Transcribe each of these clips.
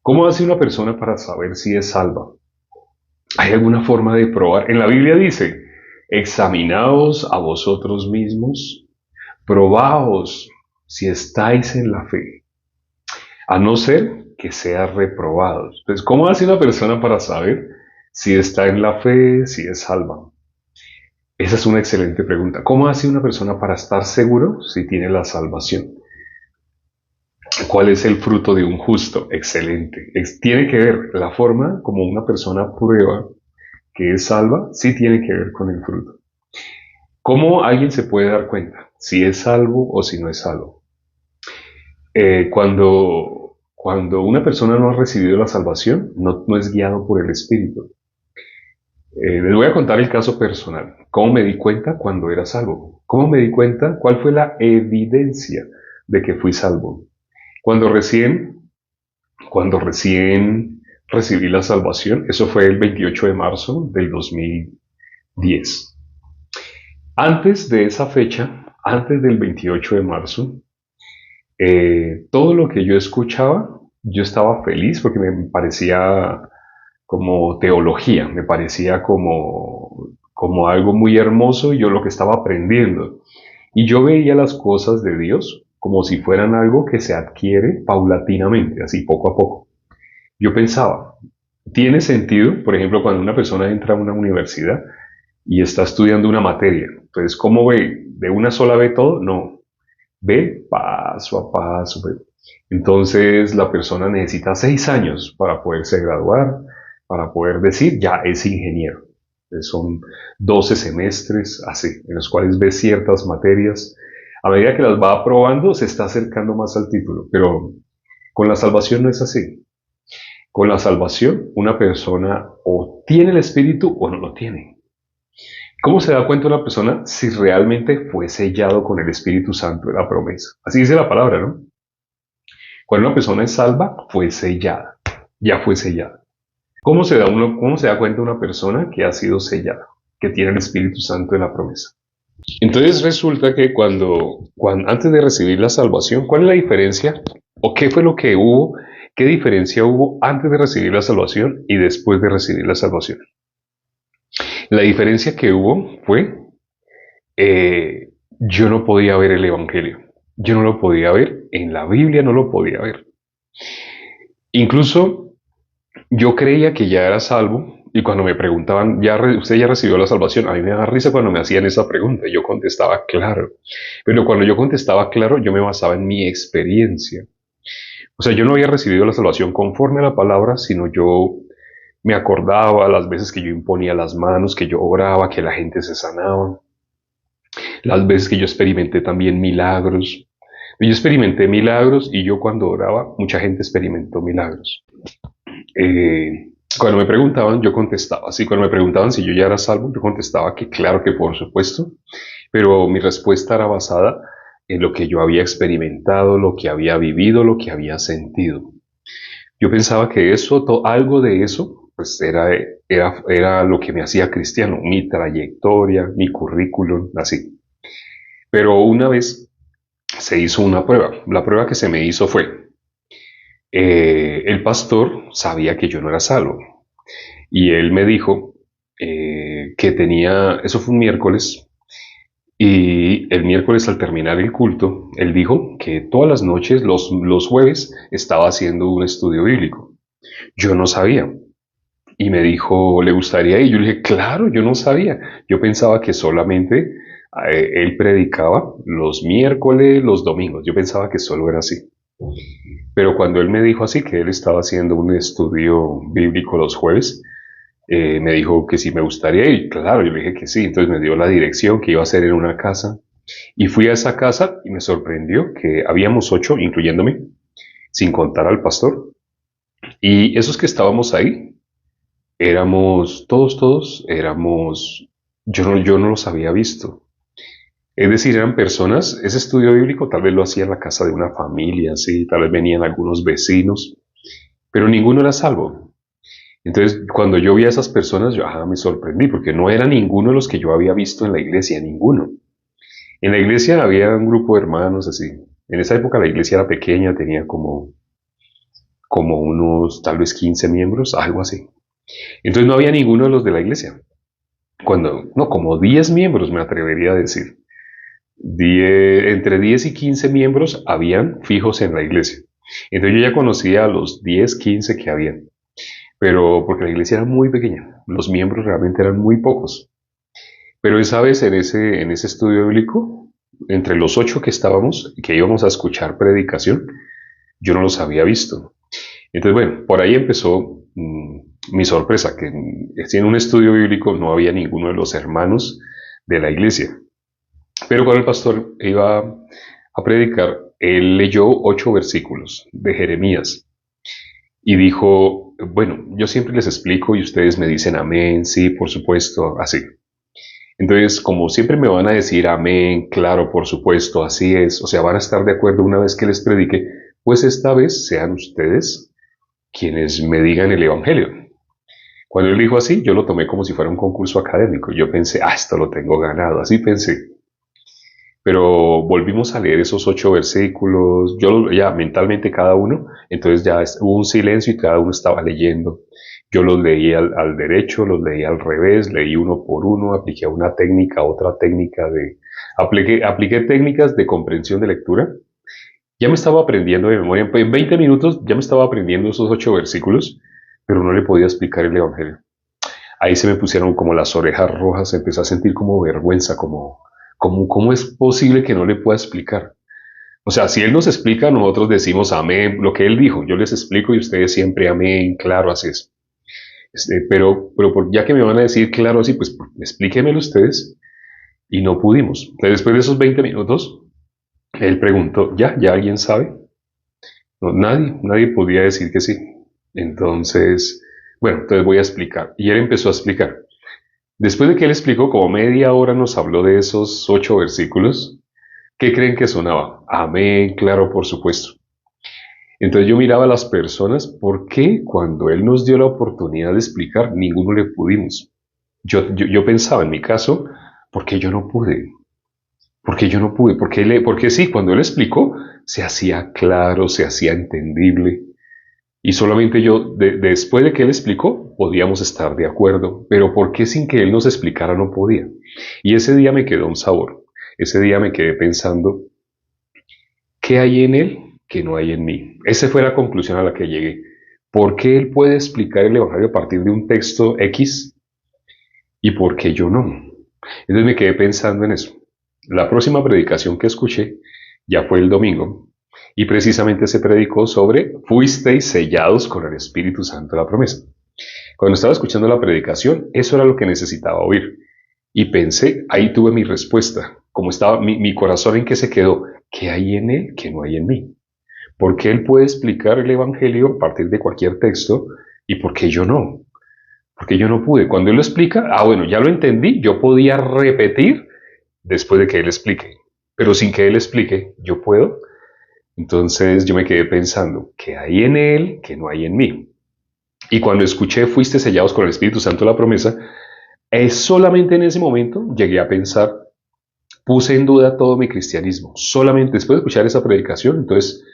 ¿Cómo hace una persona para saber si es salva? ¿Hay alguna forma de probar? En la Biblia dice, examinaos a vosotros mismos, probaos si estáis en la fe, a no ser que seas reprobados. Entonces, ¿cómo hace una persona para saber si está en la fe, si es salva? Esa es una excelente pregunta. ¿Cómo hace una persona para estar seguro si tiene la salvación? ¿Cuál es el fruto de un justo? Excelente. Tiene que ver la forma como una persona prueba que es salva, sí tiene que ver con el fruto. ¿Cómo alguien se puede dar cuenta si es salvo o si no es salvo? Cuando una persona no ha recibido la salvación, no es guiado por el Espíritu. Les voy a contar el caso personal. ¿Cómo me di cuenta cuando era salvo? ¿Cómo me di cuenta? ¿Cuál fue la evidencia de que fui salvo? Cuando recién, cuando recién recibí la salvación, eso fue el 28 de marzo del 2010. Antes de esa fecha, antes del 28 de marzo, todo lo que yo escuchaba, yo estaba feliz porque me parecía como teología, me parecía como algo muy hermoso y yo lo que estaba aprendiendo. Y yo veía las cosas de Dios como si fueran algo que se adquiere paulatinamente, así poco a poco. Yo pensaba, ¿tiene sentido, por ejemplo, cuando una persona entra a una universidad y está estudiando una materia? Entonces, ¿cómo ve? ¿De una sola ve todo? No, ve paso a paso. Ve. Entonces, la persona necesita 6 años para poderse graduar, para poder decir, ya es ingeniero. Son 12 semestres así, en los cuales ve ciertas materias. A medida que las va aprobando, se está acercando más al título, pero con la salvación no es así. Con la salvación, una persona o tiene el espíritu o no lo tiene. ¿Cómo se da cuenta una persona si realmente fue sellado con el Espíritu Santo de la promesa? Así dice la palabra, ¿no? Cuando una persona es salva, fue sellada, ya fue sellada. Cómo se da cuenta una persona que ha sido sellada, que tiene el Espíritu Santo de la promesa? Entonces resulta que antes de recibir la salvación, ¿cuál es la diferencia? ¿O qué fue lo que hubo? ¿Qué diferencia hubo antes de recibir la salvación y después de recibir la salvación? La diferencia que hubo fue, yo no podía ver el Evangelio. Yo no lo podía ver, en la Biblia no lo podía ver. Incluso yo creía que ya era salvo y cuando me preguntaban, ¿usted ya recibió la salvación? A mí me da risa cuando me hacían esa pregunta. Yo contestaba claro. Pero cuando yo contestaba claro, yo me basaba en mi experiencia. O sea, yo no había recibido la salvación conforme a la palabra, sino yo me acordaba las veces que yo imponía las manos, que yo oraba, que la gente se sanaba, las veces que yo experimenté también milagros. Yo experimenté milagros y yo cuando oraba, mucha gente experimentó milagros. Cuando me preguntaban, yo contestaba así. Cuando me preguntaban si yo ya era salvo, yo contestaba que claro que por supuesto, pero mi respuesta era basada en lo que yo había experimentado, lo que había vivido, lo que había sentido. Yo pensaba que algo de eso, pues era lo que me hacía cristiano, mi trayectoria, mi currículum, así. Pero una vez se hizo una prueba. La prueba que se me hizo fue, el pastor sabía que yo no era salvo y él me dijo que eso fue un miércoles, y el miércoles al terminar el culto, él dijo que todas las noches, los jueves, estaba haciendo un estudio bíblico. Yo no sabía. Y me dijo, ¿le gustaría? Y yo le dije, claro, yo no sabía. Yo pensaba que solamente él predicaba los miércoles, los domingos. Yo pensaba que solo era así. Pero cuando él me dijo así, que él estaba haciendo un estudio bíblico los jueves, me dijo que si me gustaría ir. Claro, yo le dije que sí. Entonces me dio la dirección que iba a ser en una casa. Y fui a esa casa y me sorprendió que habíamos 8, incluyéndome, sin contar al pastor. Y esos que estábamos ahí, éramos, todos, éramos, yo no los había visto. Es decir, eran personas, ese estudio bíblico tal vez lo hacía en la casa de una familia, sí, tal vez venían algunos vecinos, pero ninguno era salvo. Entonces, cuando yo vi a esas personas, yo me sorprendí, porque no era ninguno de los que yo había visto en la iglesia, ninguno. En la iglesia había un grupo de hermanos así. En esa época la iglesia era pequeña, tenía como unos tal vez 15 miembros, algo así. Entonces no había ninguno de los de la iglesia. No, como 10 miembros me atrevería a decir. Entre 10 y 15 miembros habían fijos en la iglesia. Entonces yo ya conocía a los 10, 15 que habían. Pero porque la iglesia era muy pequeña, los miembros realmente eran muy pocos. Pero esa vez en ese estudio bíblico, entre los 8 que estábamos, que íbamos a escuchar predicación, yo no los había visto. Entonces, bueno, por ahí empezó mi sorpresa, que en un estudio bíblico no había ninguno de los hermanos de la iglesia. Pero cuando el pastor iba a predicar, él leyó 8 versículos de Jeremías y dijo, bueno, yo siempre les explico y ustedes me dicen amén, sí, por supuesto, así. Entonces, como siempre me van a decir amén, claro, por supuesto, así es, o sea, van a estar de acuerdo una vez que les predique, pues esta vez sean ustedes quienes me digan el Evangelio. Cuando él dijo así, yo lo tomé como si fuera un concurso académico. Yo pensé, esto lo tengo ganado, así pensé. Pero volvimos a leer esos 8 versículos, yo ya mentalmente cada uno, entonces ya hubo un silencio y cada uno estaba leyendo. Yo los leí al derecho, los leí al revés, leí uno por uno, apliqué una técnica, otra técnica apliqué técnicas de comprensión de lectura. Ya me estaba aprendiendo de memoria, en 20 minutos ya me estaba aprendiendo esos 8 versículos, pero no le podía explicar el Evangelio. Ahí se me pusieron como las orejas rojas, empecé a sentir como vergüenza, ¿cómo es posible que no le pueda explicar? O sea, si Él nos explica, nosotros decimos amén, lo que Él dijo, yo les explico y ustedes siempre amén, claro, así es. Pero ya que me van a decir claro así, pues explíquemelo ustedes. Y no pudimos. Entonces, después de esos 20 minutos, Él preguntó, ¿ya alguien sabe? No, nadie podía decir que sí. Entonces, bueno, entonces voy a explicar. Y Él empezó a explicar. Después de que Él explicó, como media hora nos habló de esos 8 versículos, ¿qué creen que sonaba? Amén, claro, por supuesto. Entonces yo miraba a las personas, ¿por qué cuando Él nos dio la oportunidad de explicar, ninguno le pudimos? Yo pensaba en mi caso, ¿por qué yo no pude? ¿Por qué yo no pude? Porque sí, cuando Él explicó, se hacía claro, se hacía entendible. Y solamente después de que Él explicó, podíamos estar de acuerdo. Pero ¿por qué sin que Él nos explicara no podía? Y ese día me quedó un sabor. Ese día me quedé pensando, ¿qué hay en Él que no hay en mí? Esa fue la conclusión a la que llegué. ¿Por qué Él puede explicar el Evangelio a partir de un texto X y por qué yo no? Entonces me quedé pensando en eso. La próxima predicación que escuché ya fue el domingo y precisamente se predicó sobre fuisteis sellados con el Espíritu Santo de la promesa. Cuando estaba escuchando la predicación, eso era lo que necesitaba oír. Y pensé, ahí tuve mi respuesta, como estaba mi corazón en que se quedó, ¿qué hay en Él que no hay en mí? ¿Por qué Él puede explicar el Evangelio a partir de cualquier texto y por qué yo no? Porque yo no pude. Cuando Él lo explica, bueno, ya lo entendí, yo podía repetir después de que Él explique. Pero sin que Él explique, yo puedo. Entonces yo me quedé pensando, ¿qué hay en Él que no hay en mí? Y cuando escuché, fuiste sellados con el Espíritu Santo de la promesa, solamente en ese momento llegué a pensar, puse en duda todo mi cristianismo. Solamente después de escuchar esa predicación, entonces,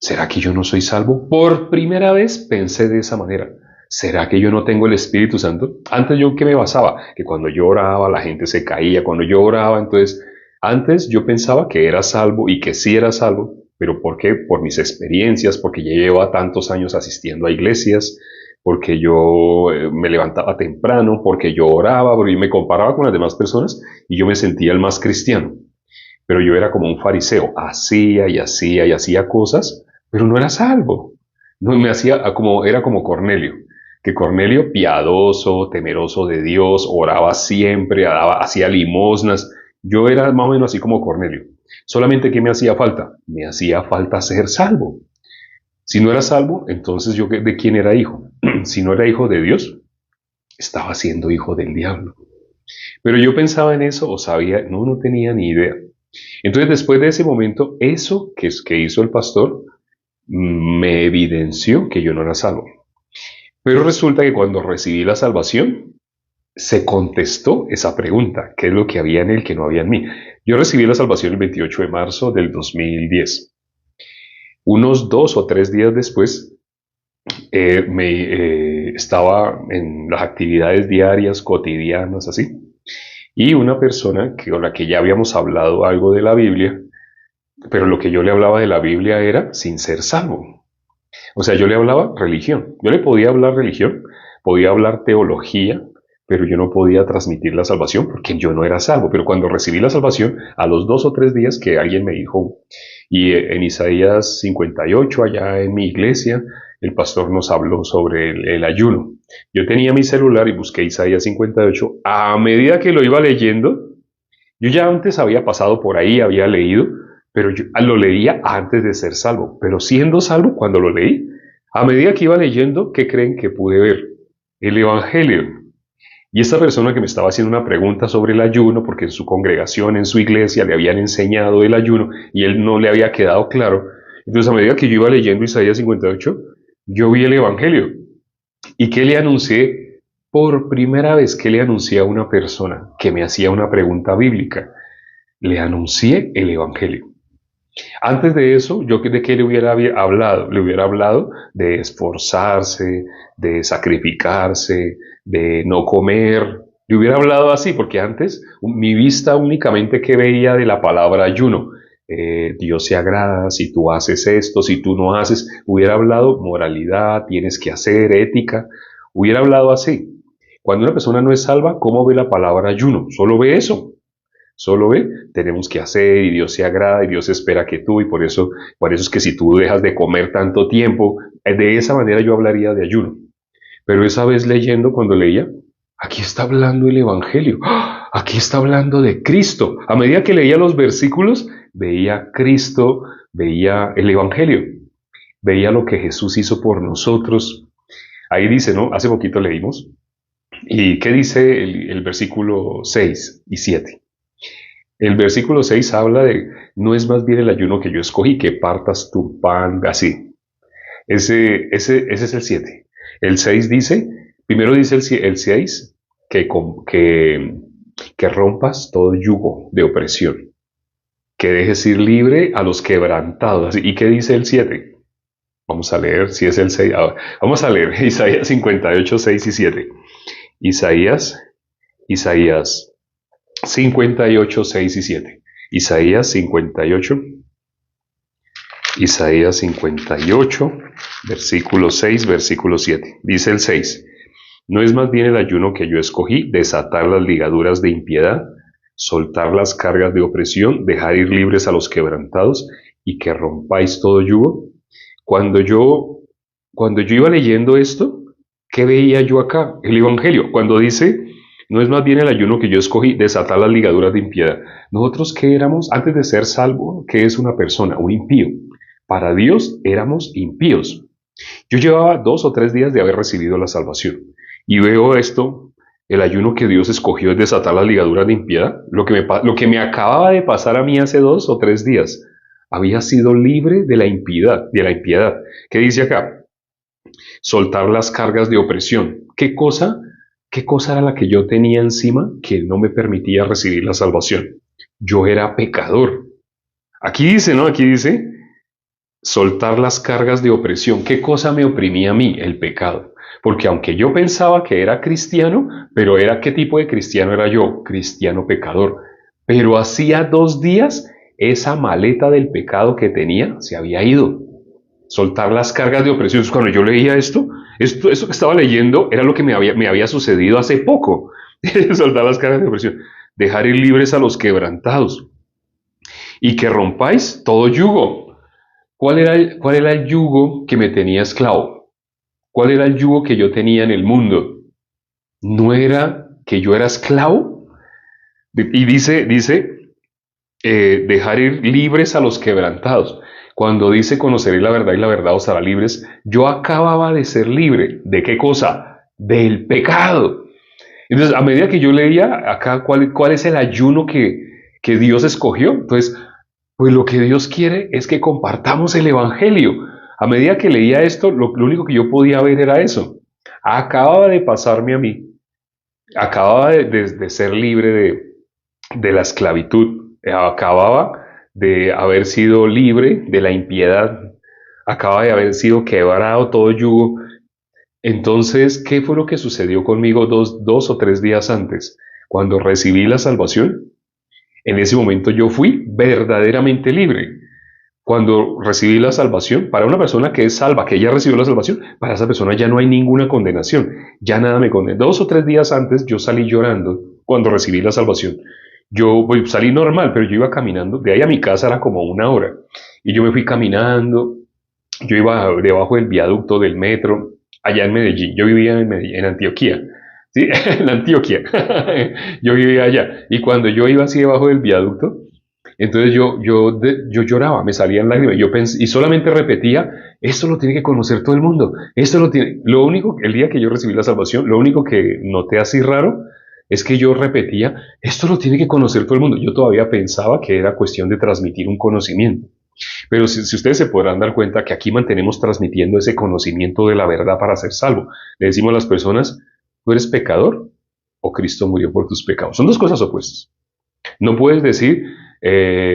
¿será que yo no soy salvo? Por primera vez pensé de esa manera. ¿Será que yo no tengo el Espíritu Santo? Antes yo, ¿qué me basaba? Que cuando yo oraba la gente se caía, cuando yo oraba, entonces, antes yo pensaba que era salvo y que sí era salvo, pero ¿por qué? Por mis experiencias, porque ya llevaba tantos años asistiendo a iglesias, porque yo me levantaba temprano, porque yo oraba, porque yo me comparaba con las demás personas y yo me sentía el más cristiano. Pero yo era como un fariseo, hacía y hacía y hacía cosas, pero no era salvo. No me hacía era como Cornelio, que Cornelio piadoso, temeroso de Dios, oraba siempre, hacía limosnas. Yo era más o menos así como Cornelio. Solamente ¿qué me hacía falta? Me hacía falta ser salvo. Si no era salvo, entonces yo de quién era hijo. Si no era hijo de Dios, estaba siendo hijo del diablo. Pero yo pensaba en eso o sabía, no tenía ni idea. Entonces después de ese momento, eso que hizo el pastor me evidenció que yo no era salvo. Pero resulta que cuando recibí la salvación, se contestó esa pregunta, ¿qué es lo que había en él que no había en mí? Yo recibí la salvación el 28 de marzo del 2010. Unos 2 o 3 días después, estaba en las actividades diarias, cotidianas, así, y una persona con la que ya habíamos hablado algo de la Biblia, pero lo que yo le hablaba de la Biblia era sin ser salvo. O sea, yo le hablaba religión. Yo le podía hablar religión, podía hablar teología, pero yo no podía transmitir la salvación porque yo no era salvo. Pero cuando recibí la salvación, a los 2 o 3 días que alguien me dijo, y en Isaías 58, allá en mi iglesia, el pastor nos habló sobre el ayuno. Yo tenía mi celular y busqué Isaías 58. A medida que lo iba leyendo, yo ya antes había pasado por ahí, había leído, pero yo lo leía antes de ser salvo. Pero siendo salvo, cuando lo leí, a medida que iba leyendo, ¿qué creen que pude ver? El Evangelio. Y esta persona que me estaba haciendo una pregunta sobre el ayuno, porque en su congregación, en su iglesia, le habían enseñado el ayuno y él no le había quedado claro. Entonces, a medida que yo iba leyendo Isaías 58, yo vi el Evangelio. ¿Y qué le anuncié? Por primera vez que le anuncié a una persona que me hacía una pregunta bíblica, le anuncié el Evangelio. Antes de eso, ¿yo de qué le hubiera hablado? Le hubiera hablado de esforzarse, de sacrificarse, de no comer. Le hubiera hablado así, porque antes mi vista únicamente que veía de la palabra ayuno. Dios se agrada si tú haces esto, si tú no haces. Hubiera hablado moralidad, tienes que hacer, ética. Hubiera hablado así. Cuando una persona no es salva, ¿cómo ve la palabra ayuno? Solo ve eso. Solo ve, tenemos que hacer y Dios se agrada y Dios espera que tú y por eso es que si tú dejas de comer tanto tiempo, de esa manera yo hablaría de ayuno. Pero esa vez leyendo, cuando leía, aquí está hablando el Evangelio, ¡ah! Aquí está hablando de Cristo. A medida que leía los versículos, veía Cristo, veía el Evangelio, veía lo que Jesús hizo por nosotros. Ahí dice, ¿no? Hace poquito leímos. ¿Y qué dice el versículo 6 y 7? El versículo 6 habla de, no es más bien el ayuno que yo escogí, que partas tu pan así. Ese es el 7. El 6 dice, primero dice el 6, que rompas todo yugo de opresión, que dejes ir libre a los quebrantados. ¿Y qué dice el 7? Vamos a leer si es el 6. Vamos a leer Isaías 58, 6 y 7. Isaías 58, 6 y 7. Isaías 58, versículo 6, versículo 7. Dice el 6, ¿no es más bien el ayuno que yo escogí, desatar las ligaduras de impiedad, soltar las cargas de opresión, dejar ir libres a los quebrantados y que rompáis todo yugo? Cuando yo, cuando yo iba leyendo esto, ¿qué veía yo acá? El Evangelio. Cuando dice, no es más bien el ayuno que yo escogí, desatar las ligaduras de impiedad. Nosotros, ¿qué éramos? Antes de ser salvo, ¿qué es una persona? Un impío. Para Dios éramos impíos. Yo llevaba 2 o 3 días de haber recibido la salvación. Y veo esto, el ayuno que Dios escogió es desatar las ligaduras de impiedad. Lo que me acababa de pasar a mí hace 2 o 3 días. Había sido libre de la impiedad. ¿Qué dice acá? Soltar las cargas de opresión. ¿Qué cosa era la que yo tenía encima que no me permitía recibir la salvación? Yo era pecador. Aquí dice, ¿no? Aquí dice, soltar las cargas de opresión. ¿Qué cosa me oprimía a mí? El pecado. Porque aunque yo pensaba que era cristiano, pero ¿qué tipo de cristiano era yo? Cristiano pecador. Pero hacía 2 días esa maleta del pecado que tenía se había ido. Soltar las cargas de opresión. Cuando yo leía esto que estaba leyendo era lo que me había sucedido hace poco. Soltar las cargas de opresión. Dejar ir libres a los quebrantados. Y que rompáis todo yugo. ¿Cuál era el yugo que me tenía esclavo? ¿Cuál era el yugo que yo tenía en el mundo? ¿No era que yo era esclavo? Y dice dejar ir libres a los quebrantados. Cuando dice conoceré la verdad y la verdad os hará libres, yo acababa de ser libre. ¿De qué cosa? Del pecado. Entonces, a medida que yo leía acá cuál es el ayuno que Dios escogió, entonces, pues lo que Dios quiere es que compartamos el Evangelio. A medida que leía esto, lo único que yo podía ver era eso. Acababa de pasarme a mí. Acababa de ser libre de la esclavitud. Acababa de haber sido libre de la impiedad. acaba de haber sido quebrado todo yugo. Entonces, ¿qué fue lo que sucedió conmigo dos o tres días antes? Cuando recibí la salvación, en ese momento yo fui verdaderamente libre. Cuando recibí la salvación, para una persona que es salva, que ya recibió la salvación, para esa persona ya no hay ninguna condenación, ya nada me condena. 2 o 3 días antes yo salí llorando cuando recibí la salvación. Yo salí normal, pero yo iba caminando, de ahí a mi casa era como 1 hora, y yo me fui caminando, yo iba debajo del viaducto del metro, allá en Medellín, yo vivía en Medellín, en Antioquía, ¿sí? En Antioquia, yo vivía allá, y cuando yo iba así debajo del viaducto, entonces yo lloraba, me salían lágrimas, yo pensé, y solamente repetía, esto lo tiene que conocer todo el mundo, esto lo tiene, lo único, el día que yo recibí la salvación, lo único que noté así raro, es que yo repetía, esto lo tiene que conocer todo el mundo, yo todavía pensaba que era cuestión de transmitir un conocimiento, pero si ustedes se podrán dar cuenta que aquí mantenemos transmitiendo ese conocimiento de la verdad para ser salvo, le decimos a las personas, ¿tú eres pecador o Cristo murió por tus pecados? Son dos cosas opuestas. No puedes decir,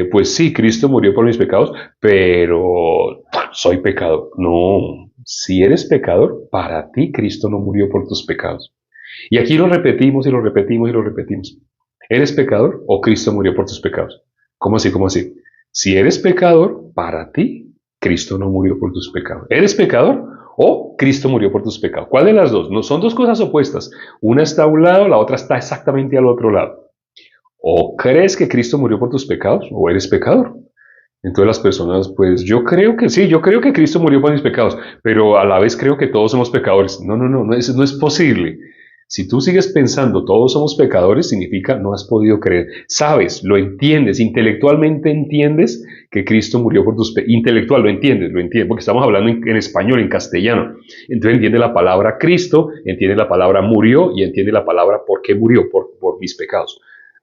pues sí, Cristo murió por mis pecados, pero soy pecador. No, si eres pecador, para ti Cristo no murió por tus pecados. Y aquí lo repetimos y lo repetimos y lo repetimos. ¿Eres pecador o Cristo murió por tus pecados? ¿Cómo así? ¿Cómo así? Si eres pecador, para ti Cristo no murió por tus pecados. ¿Eres pecador o Cristo murió por tus pecados? ¿Cuál de las dos? No, son dos cosas opuestas. Una está a un lado, la otra está exactamente al otro lado. O crees que Cristo murió por tus pecados o eres pecador. Entonces las personas, pues yo creo que sí, yo creo que Cristo murió por mis pecados, pero a la vez creo que todos somos pecadores. No, no, no, no es posible. Si tú sigues pensando todos somos pecadores, significa no has podido creer. Sabes, lo entiendes, intelectualmente entiendes que Cristo murió por tus pecados. Intelectual, lo entiendes, porque estamos hablando en español, en castellano. Entonces entiende la palabra Cristo, entiende la palabra murió y entiende la palabra por qué murió, por mis pecados.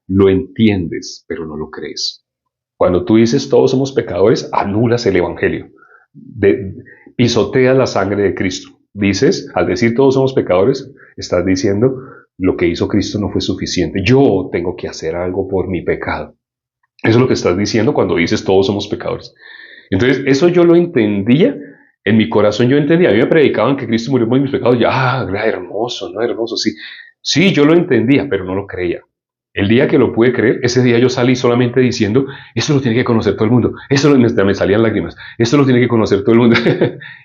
Lo entiendes, pero no lo crees. Cuando tú dices todos somos pecadores, anulas el Evangelio. Pisoteas la sangre de Cristo. Dices, al decir todos somos pecadores, estás diciendo lo que hizo Cristo no fue suficiente. Yo tengo que hacer algo por mi pecado. Eso es lo que estás diciendo cuando dices todos somos pecadores. Entonces, eso yo lo entendía. En mi corazón yo entendía. A mí me predicaban que Cristo murió por mis pecados. Ya, era hermoso, ¿no? Hermoso, sí. Sí, yo lo entendía, pero no lo creía. El día que lo pude creer, ese día yo salí solamente diciendo, esto lo tiene que conocer todo el mundo. Esto me salían lágrimas. Esto lo tiene que conocer todo el mundo.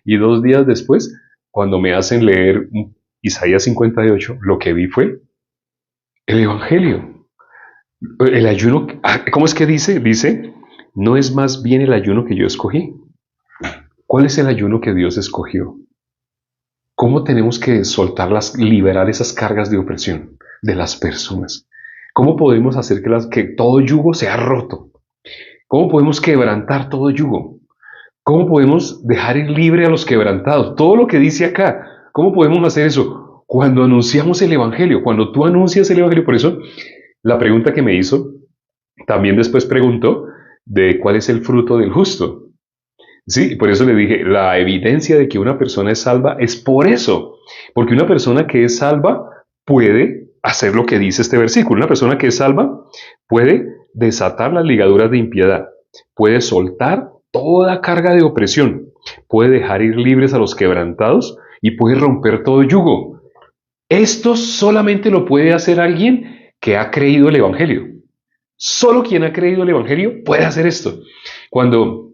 Y 2 días después, cuando me hacen leer Isaías 58, lo que vi fue el Evangelio. El ayuno, ¿cómo es que dice? Dice, no es más bien el ayuno que yo escogí. ¿Cuál es el ayuno que Dios escogió? ¿Cómo tenemos que liberar esas cargas de opresión de las personas? ¿Cómo podemos hacer que todo yugo sea roto? ¿Cómo podemos quebrantar todo yugo? ¿Cómo podemos dejar ir libre a los quebrantados? Todo lo que dice acá, ¿cómo podemos hacer eso? Cuando anunciamos el Evangelio, cuando tú anuncias el Evangelio. Por eso, la pregunta que me hizo, también después preguntó de cuál es el fruto del justo. Sí, por eso le dije, la evidencia de que una persona es salva es por eso. Porque una persona que es salva puede hacer lo que dice este versículo. Una persona que es salva puede desatar las ligaduras de impiedad, puede soltar toda carga de opresión, puede dejar ir libres a los quebrantados y puede romper todo yugo. Esto solamente lo puede hacer alguien que ha creído el Evangelio. Solo quien ha creído el Evangelio puede hacer esto. Cuando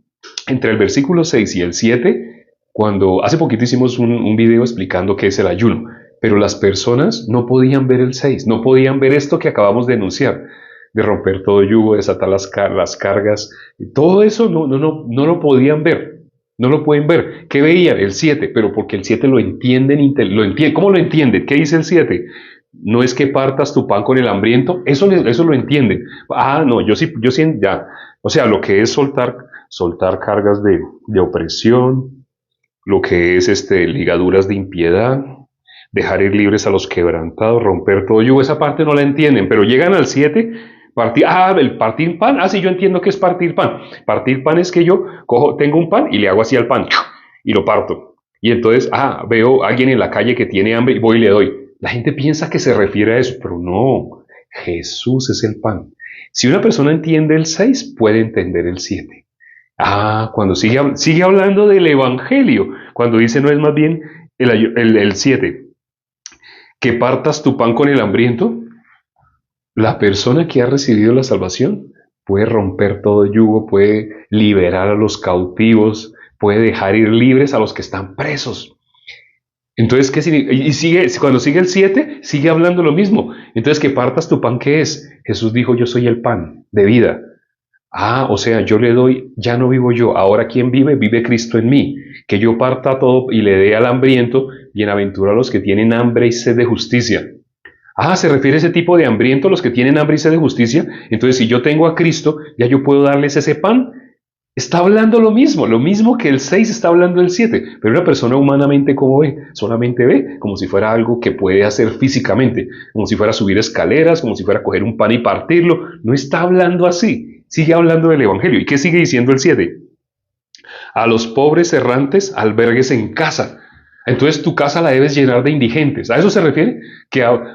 entre el versículo 6 y el 7, cuando hace poquito hicimos un video explicando qué es el ayuno, pero las personas no podían ver el 6, no podían ver esto que acabamos de enunciar, de romper todo yugo, desatar las cargas, todo eso no lo podían ver, no lo pueden ver. ¿Qué veían? El 7, pero porque el 7 lo entienden, ¿cómo lo entienden? ¿Qué dice el 7? No es que partas tu pan con el hambriento, eso lo entienden. No, yo sí, ya. O sea, lo que es soltar cargas de opresión, lo que es ligaduras de impiedad, dejar ir libres a los quebrantados, romper todo yugo, esa parte no la entienden, pero llegan al 7, el partir pan, sí, yo entiendo que es partir pan. Partir pan es que yo tengo un pan y le hago así al pan, y lo parto. Y entonces, veo a alguien en la calle que tiene hambre y voy y le doy. La gente piensa que se refiere a eso, pero no, Jesús es el pan. Si una persona entiende el 6, puede entender el 7. Cuando sigue hablando del Evangelio, cuando dice no es más bien el 7, que partas tu pan con el hambriento. La persona que ha recibido la salvación puede romper todo yugo, puede liberar a los cautivos, puede dejar ir libres a los que están presos. Entonces, ¿qué significa? Y sigue, cuando sigue el 7, sigue hablando lo mismo. Entonces, que partas tu pan, ¿qué es? Jesús dijo, yo soy el pan de vida. O sea, yo le doy, ya no vivo yo, ahora ¿quién vive? Vive Cristo en mí. Que yo parta todo y le dé al hambriento, bienaventurado a los que tienen hambre y sed de justicia. Se refiere a ese tipo de hambriento, los que tienen hambre y sed de justicia. Entonces, si yo tengo a Cristo, ya yo puedo darles ese pan. Está hablando lo mismo que el 6 está hablando el 7. Pero una persona humanamente, ¿cómo ve? Solamente ve como si fuera algo que puede hacer físicamente, como si fuera subir escaleras, como si fuera coger un pan y partirlo. No está hablando así. Sigue hablando del Evangelio. ¿Y qué sigue diciendo el 7? A los pobres errantes, albergues en casa. Entonces tu casa la debes llenar de indigentes. ¿A eso se refiere?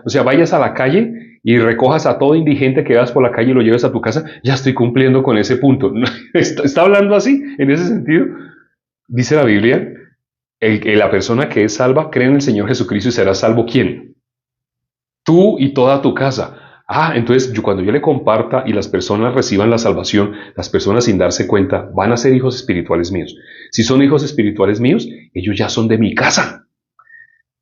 O sea, vayas a la calle y recojas a todo indigente que vas por la calle y lo lleves a tu casa. Ya estoy cumpliendo con ese punto. ¿Está hablando así? En ese sentido, dice la Biblia, la persona que es salva cree en el Señor Jesucristo y será salvo ¿quién? Tú y toda tu casa. Entonces cuando yo le comparta y las personas reciban la salvación, las personas sin darse cuenta van a ser hijos espirituales míos. Si son hijos espirituales míos, ellos ya son de mi casa.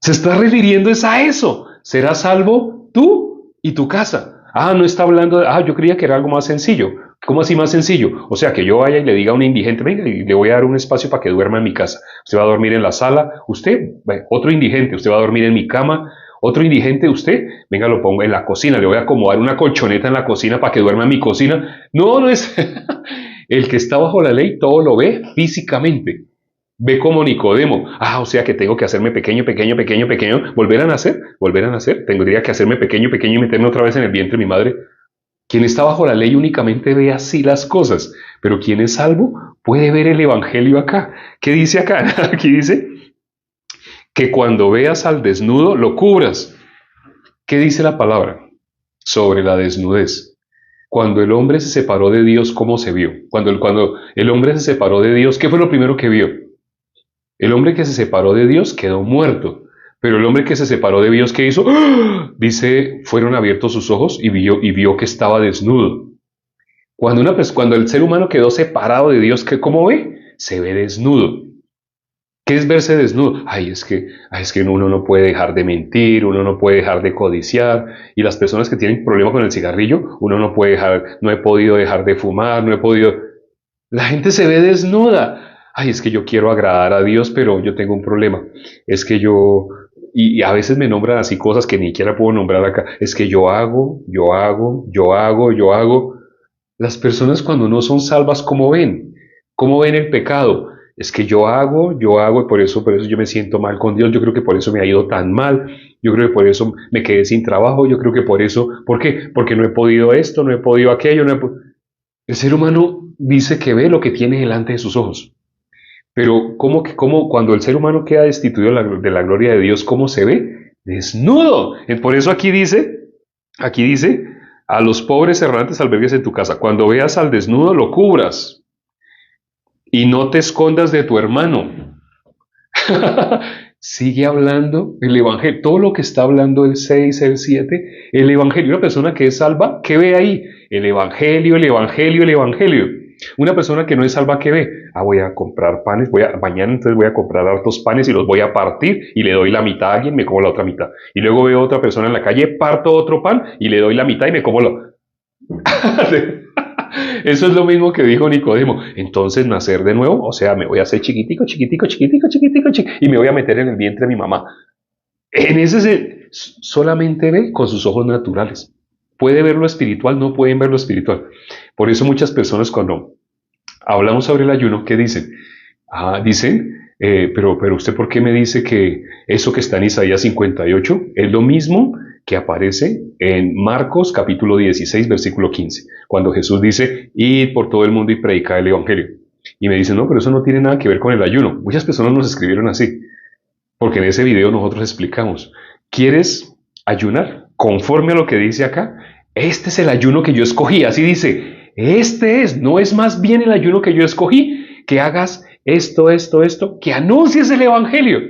Se está refiriendo es a eso. Serás salvo tú y tu casa. No está hablando de, yo creía que era algo más sencillo. ¿Cómo así más sencillo? O sea, que yo vaya y le diga a un indigente, venga, y le voy a dar un espacio para que duerma en mi casa. Usted va a dormir en la sala. Usted, otro indigente, usted va a dormir en mi cama. Otro indigente, usted, venga, lo pongo en la cocina, le voy a acomodar una colchoneta en la cocina para que duerma en mi cocina. No es. El que está bajo la ley todo lo ve físicamente. Ve como Nicodemo. O sea que tengo que hacerme pequeño, volver a nacer. Tendría que hacerme pequeño y meterme otra vez en el vientre de mi madre. Quien está bajo la ley únicamente ve así las cosas, pero quien es salvo puede ver el Evangelio acá. ¿Qué dice acá? Aquí dice que cuando veas al desnudo lo cubras. ¿Qué dice la palabra sobre la desnudez? Cuando el hombre se separó de Dios, ¿cómo se vio? Cuando el hombre se separó de Dios, ¿qué fue lo primero que vio? El hombre que se separó de Dios quedó muerto. Pero el hombre que se separó de Dios, ¿qué hizo? Dice, fueron abiertos sus ojos y vio que estaba desnudo. Cuando el ser humano quedó separado de Dios, ¿cómo ve? Se ve desnudo. ¿Qué es verse desnudo? Es que uno no puede dejar de mentir, uno no puede dejar de codiciar, y las personas que tienen problemas con el cigarrillo, uno no he podido dejar de fumar, La gente se ve desnuda. Es que yo quiero agradar a Dios, pero yo tengo un problema. Es que y a veces me nombran así cosas que ni siquiera puedo nombrar acá. Es que yo hago. Las personas cuando no son salvas, ¿cómo ven? ¿Cómo ven el pecado? Es que yo hago, y por eso yo me siento mal con Dios, yo creo que por eso me ha ido tan mal, yo creo que por eso me quedé sin trabajo, yo creo que por eso, ¿por qué? Porque no he podido esto, no he podido aquello, El ser humano dice que ve lo que tiene delante de sus ojos, pero ¿cómo cuando el ser humano queda destituido de la gloria de Dios, cómo se ve? Desnudo. Por eso aquí dice, a los pobres errantes albergues en tu casa, cuando veas al desnudo lo cubras. Y no te escondas de tu hermano. Sigue hablando el Evangelio. Todo lo que está hablando el 6, el 7, el Evangelio. Una persona que es salva, ¿qué ve ahí? El Evangelio. Una persona que no es salva, ¿qué ve? Voy a comprar panes, mañana entonces voy a comprar hartos panes y los voy a partir y le doy la mitad a alguien, me como la otra mitad. Y luego veo a otra persona en la calle, parto otro pan y le doy la mitad y me como la... Eso es lo mismo que dijo Nicodemo. Entonces nacer de nuevo, o sea, me voy a hacer chiquitico, y me voy a meter en el vientre de mi mamá. En ese solamente ve con sus ojos naturales. Puede ver lo espiritual, no pueden ver lo espiritual. Por eso muchas personas cuando hablamos sobre el ayuno, ¿qué dicen? Pero usted ¿por qué me dice que eso que está en Isaías 58 es lo mismo que aparece en Marcos capítulo 16 versículo 15, cuando Jesús dice, id por todo el mundo y predicad el Evangelio? Y me dicen, no, pero eso no tiene nada que ver con el ayuno. Muchas personas nos escribieron así, porque en ese video nosotros explicamos, ¿quieres ayunar? Conforme a lo que dice acá, este es el ayuno que yo escogí, así dice, no es más bien el ayuno que yo escogí, que hagas esto, que anuncies el Evangelio.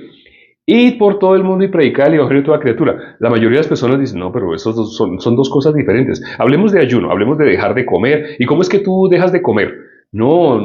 Id por todo el mundo y predicar el Evangelio a toda criatura. La mayoría de las personas dicen, no, pero esos son dos cosas diferentes. Hablemos de ayuno, hablemos de dejar de comer. ¿Y cómo es que tú dejas de comer? No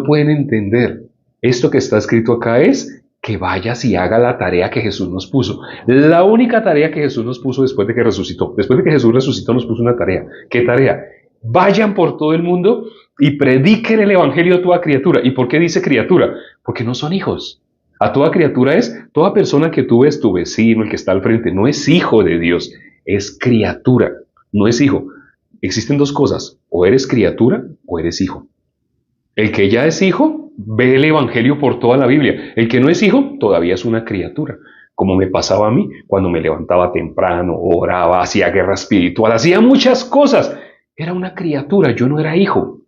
pueden entender. Esto que está escrito acá es que vayas y haga la tarea que Jesús nos puso. La única tarea que Jesús nos puso después de que resucitó. Después de que Jesús resucitó nos puso una tarea. ¿Qué tarea? Vayan por todo el mundo y prediquen el Evangelio a toda criatura. ¿Y por qué dice criatura? Porque no son hijos. A toda criatura es, toda persona que tú ves, tu vecino, el que está al frente, no es hijo de Dios, es criatura, no es hijo. Existen dos cosas, o eres criatura o eres hijo. El que ya es hijo, ve el Evangelio por toda la Biblia. El que no es hijo, todavía es una criatura. Como me pasaba a mí, cuando me levantaba temprano, oraba, hacía guerra espiritual, hacía muchas cosas. Era una criatura, yo no era hijo.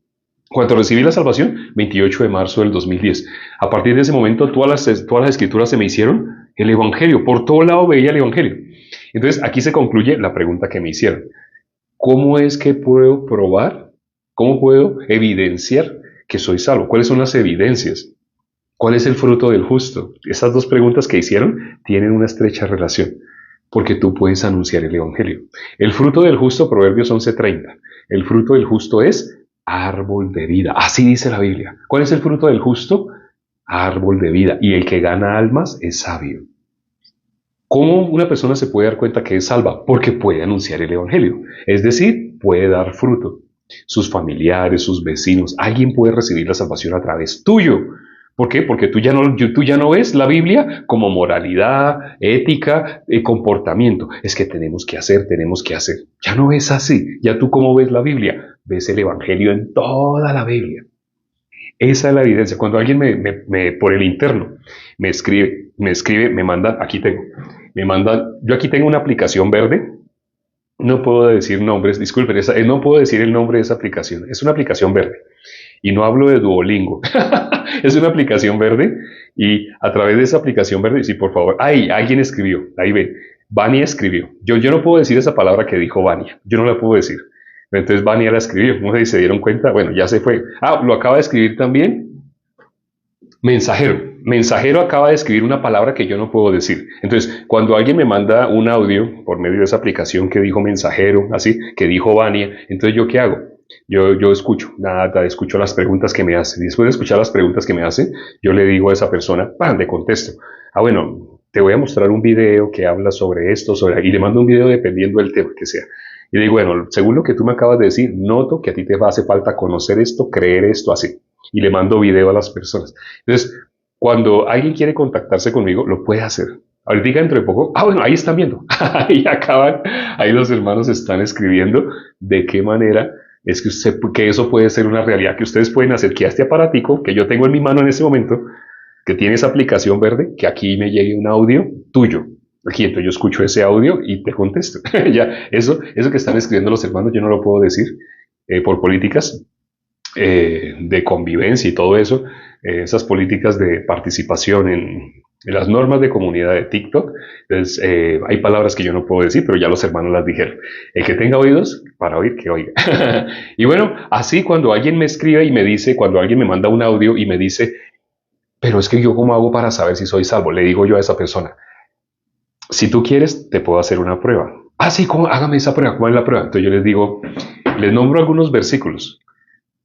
Cuando recibí la salvación, 28 de marzo del 2010. A partir de ese momento, todas las escrituras se me hicieron el Evangelio. Por todo lado veía el Evangelio. Entonces, aquí se concluye la pregunta que me hicieron. ¿Cómo es que puedo probar? ¿Cómo puedo evidenciar que soy salvo? ¿Cuáles son las evidencias? ¿Cuál es el fruto del justo? Esas dos preguntas que hicieron tienen una estrecha relación, porque tú puedes anunciar el Evangelio. El fruto del justo, Proverbios 11:30. El fruto del justo es árbol de vida. Así dice la Biblia. ¿Cuál es el fruto del justo? Árbol de vida. Y el que gana almas es sabio. ¿Cómo una persona se puede dar cuenta que es salva? Porque puede anunciar el Evangelio. Es decir, puede dar fruto. Sus familiares, sus vecinos, alguien puede recibir la salvación a través tuyo. ¿Por qué? Porque tú ya no ves la Biblia como moralidad, ética, comportamiento. Es que tenemos que hacer. Ya no ves así. Ya tú cómo ves la Biblia. Ves el Evangelio en toda la Biblia. Esa es la evidencia. Cuando alguien por el interno me escribe, me manda, yo aquí tengo una aplicación verde. No puedo decir nombres, disculpen, no puedo decir el nombre de esa aplicación. Es una aplicación verde. Y no hablo de Duolingo. Es una aplicación verde y a través de esa aplicación verde, sí, por favor, alguien escribió, ahí ve, Vania escribió. Yo no puedo decir esa palabra que dijo Vania, yo no la puedo decir. Entonces Vania la escribió, no sé si se dieron cuenta, bueno, ya se fue. Lo acaba de escribir también Mensajero. Mensajero acaba de escribir una palabra que yo no puedo decir. Entonces, cuando alguien me manda un audio por medio de esa aplicación que dijo Mensajero, así, que dijo Vania, entonces ¿yo qué hago? Yo escucho las preguntas que me hace. Y después de escuchar las preguntas que me hace, yo le digo a esa persona, ¡pam!, le contesto. Bueno, te voy a mostrar un video que habla sobre esto, y le mando un video dependiendo del tema que sea. Y le digo, bueno, según lo que tú me acabas de decir, noto que a ti te hace falta conocer esto, creer esto, así. Y le mando video a las personas. Entonces, cuando alguien quiere contactarse conmigo, lo puede hacer. Ahorita dentro de poco, bueno, ahí están viendo. Ahí los hermanos están escribiendo de qué manera es que eso puede ser una realidad, que ustedes pueden hacer que a este aparatico que yo tengo en mi mano en este momento, que tiene esa aplicación verde, que aquí me llegue un audio tuyo. Aquí, entonces yo escucho ese audio y te contesto. Ya, eso que están escribiendo los hermanos, yo no lo puedo decir por políticas de convivencia y todo eso, esas políticas de participación en las normas de comunidad de TikTok. Entonces, hay palabras que yo no puedo decir, pero ya los hermanos las dijeron. El que tenga oídos para oír, que oiga. Y bueno, así cuando alguien me escribe y me dice, cuando alguien me manda un audio y me dice, pero es que yo cómo hago para saber si soy salvo, le digo yo a esa persona, si tú quieres, te puedo hacer una prueba. Sí, hágame esa prueba, ¿cómo es la prueba? Entonces yo les digo, les nombro algunos versículos,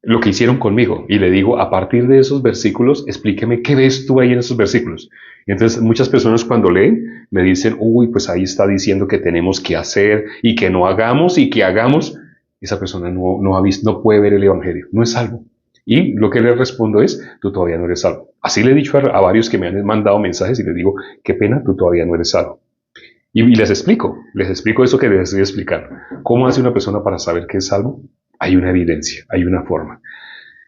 lo que hicieron conmigo, y le digo, a partir de esos versículos, explíqueme qué ves tú ahí en esos versículos. Y entonces muchas personas cuando leen, me dicen, pues ahí está diciendo que tenemos que hacer, y que no hagamos, y que hagamos. Esa persona no puede ver el Evangelio, no es salvo. Y lo que le respondo es, tú todavía no eres salvo. Así le he dicho a varios que me han mandado mensajes y les digo, qué pena, tú todavía no eres salvo. Y les explico eso que les estoy explicando. ¿Cómo hace una persona para saber que es salvo? Hay una evidencia, hay una forma.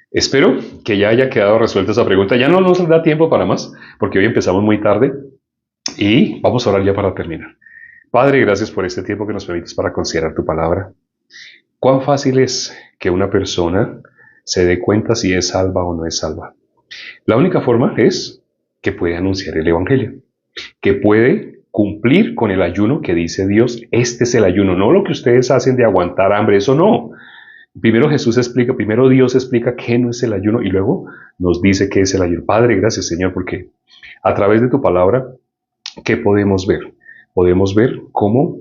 Espero que ya haya quedado resuelta esa pregunta. Ya no nos da tiempo para más, porque hoy empezamos muy tarde y vamos a orar ya para terminar. Padre, gracias por este tiempo que nos permites para considerar tu palabra. ¿Cuán fácil es que una persona se dé cuenta si es salva o no es salva? La única forma es que puede anunciar el Evangelio, que puede cumplir con el ayuno que dice Dios. Este es el ayuno, no lo que ustedes hacen de aguantar hambre, eso no. Primero Jesús explica, primero Dios explica qué no es el ayuno y luego nos dice qué es el ayuno. Padre, gracias Señor, porque a través de tu palabra, ¿qué podemos ver? Podemos ver cómo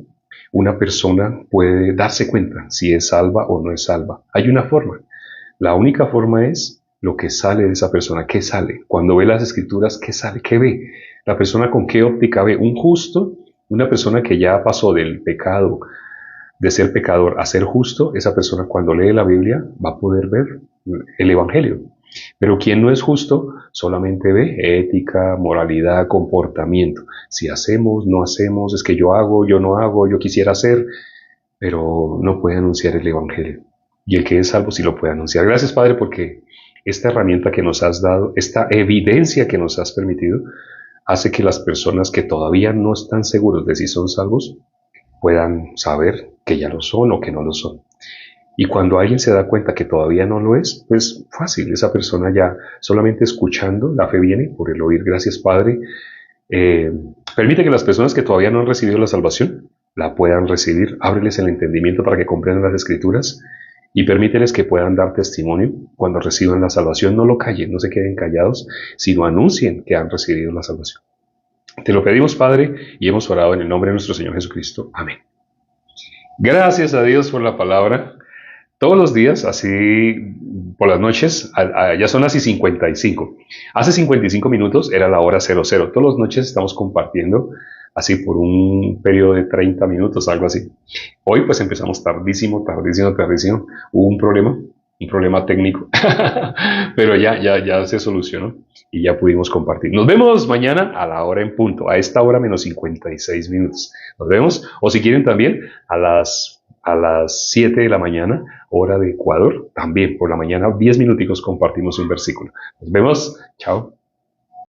una persona puede darse cuenta si es salva o no es salva. Hay una forma. La única forma es lo que sale de esa persona. ¿Qué sale? Cuando ve las escrituras, ¿qué sale? ¿Qué ve? La persona con qué óptica ve. Un justo, una persona que ya pasó del pecado, de ser pecador a ser justo, esa persona cuando lee la Biblia va a poder ver el Evangelio. Pero quien no es justo solamente ve ética, moralidad, comportamiento. Si hacemos, no hacemos, es que yo hago, yo no hago, yo quisiera hacer, pero no puede anunciar el Evangelio. Y el que es salvo sí lo puede anunciar. Gracias, Padre, porque esta herramienta que nos has dado, esta evidencia que nos has permitido, hace que las personas que todavía no están seguros de si son salvos puedan saber que ya lo son o que no lo son. Y cuando alguien se da cuenta que todavía no lo es, pues fácil, esa persona ya solamente escuchando, la fe viene por el oír. Gracias, Padre. Eh, Permite que las personas que todavía no han recibido la salvación la puedan recibir. Ábreles el entendimiento para que comprendan las escrituras y permíteles que puedan dar testimonio cuando reciban la salvación. No lo callen, no se queden callados, sino anuncien que han recibido la salvación. Te lo pedimos, Padre, y hemos orado en el nombre de nuestro Señor Jesucristo. Amén. Gracias a Dios por la palabra. Todos los días, así por las noches, ya son las y 55. Hace 55 minutos era la hora 00. Todas las noches estamos compartiendo así por un periodo de 30 minutos, algo así. Hoy pues empezamos tardísimo. Hubo un problema técnico, pero ya se solucionó y ya pudimos compartir. Nos vemos mañana a la hora en punto, a esta hora menos 56 minutos. Nos vemos, o si quieren también, a las 7 de la mañana, hora de Ecuador, también por la mañana, 10 minuticos compartimos un versículo. Nos vemos, chao.